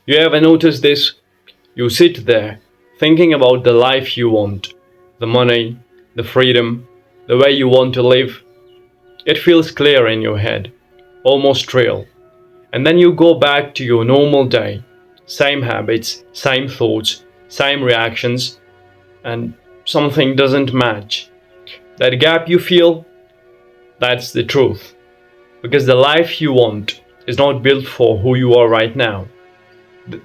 You ever notice this? You sit there thinking about the life you want, the money, the freedom, the way you want to live. It feels clear in your head, almost real. And then you go back to your normal day. Same habits, same thoughts, same reactions, and something doesn't match. That gap you feel, that's the truth. Because the life you want is not built for who you are right now.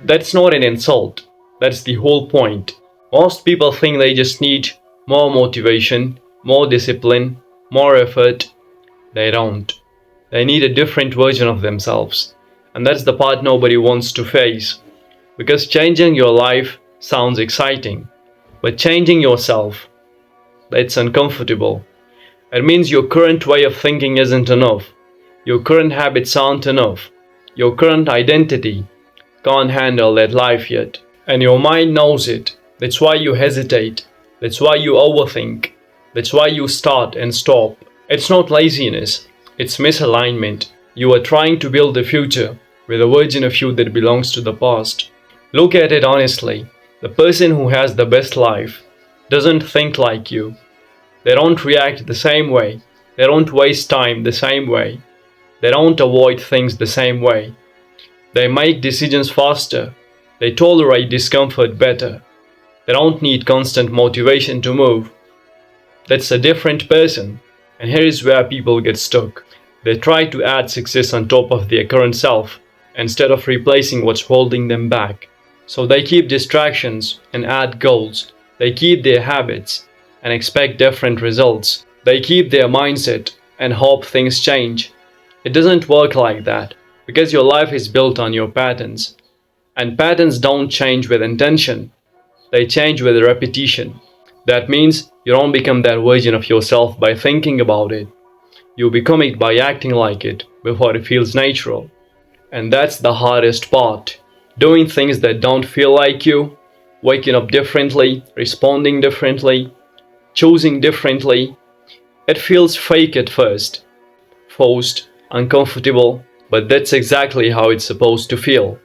That's not an insult. That's the whole point. Most people think they just need more motivation, more discipline, more effort. They don't. They need a different version of themselves. And that's the part nobody wants to face. Because changing your life sounds exciting. But changing yourself, that's uncomfortable. It means your current way of thinking isn't enough. Your current habits aren't enough. Your current identity can't handle that life yet. And your mind knows it. That's why you hesitate. That's why you overthink. That's why you start and stop. It's not laziness. It's misalignment. You are trying to build a future with a version of you that belongs to the past. Look at it honestly. The person who has the best life doesn't think like you. They don't react the same way. They don't waste time the same way. They don't avoid things the same way. They make decisions faster. They tolerate discomfort better. They don't need constant motivation to move. That's a different person. And here is where people get stuck. They try to add success on top of their current self instead of replacing what's holding them back. So they keep distractions and add goals. They keep their habits and expect different results. They keep their mindset and hope things change. It doesn't work like that because your life is built on your patterns. And patterns don't change with intention. They change with repetition. That means you don't become that version of yourself by thinking about it. You become it by acting like it before it feels natural. And that's the hardest part. Doing things that don't feel like you, waking up differently, responding differently, choosing differently. It feels fake at first, forced, uncomfortable, but that's exactly how it's supposed to feel.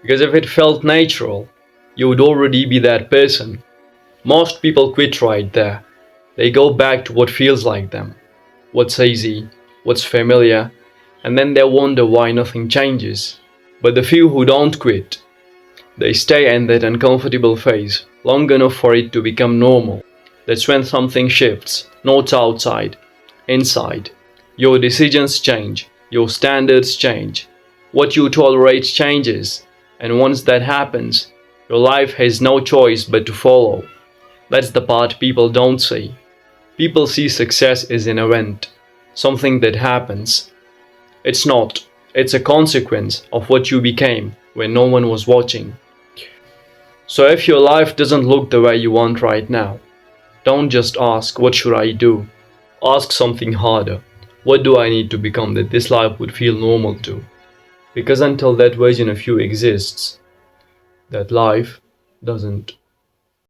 Because if it felt natural, you would already be that person. Most people quit right there. They go back to what feels like them, what's easy, what's familiar, and then they wonder why nothing changes. But the few who don't quit, they stay in that uncomfortable phase long enough for it to become normal. That's when something shifts, not outside, inside. Your decisions change, your standards change, what you tolerate changes, and once that happens, your life has no choice but to follow. That's the part people don't see. People see success as an event, something that happens. It's not. It's a consequence of what you became when no one was watching. So if your life doesn't look the way you want right now, don't just ask, what should I do? Ask something harder. What do I need to become that this life would feel normal to? Because until that version of you exists, that life doesn't.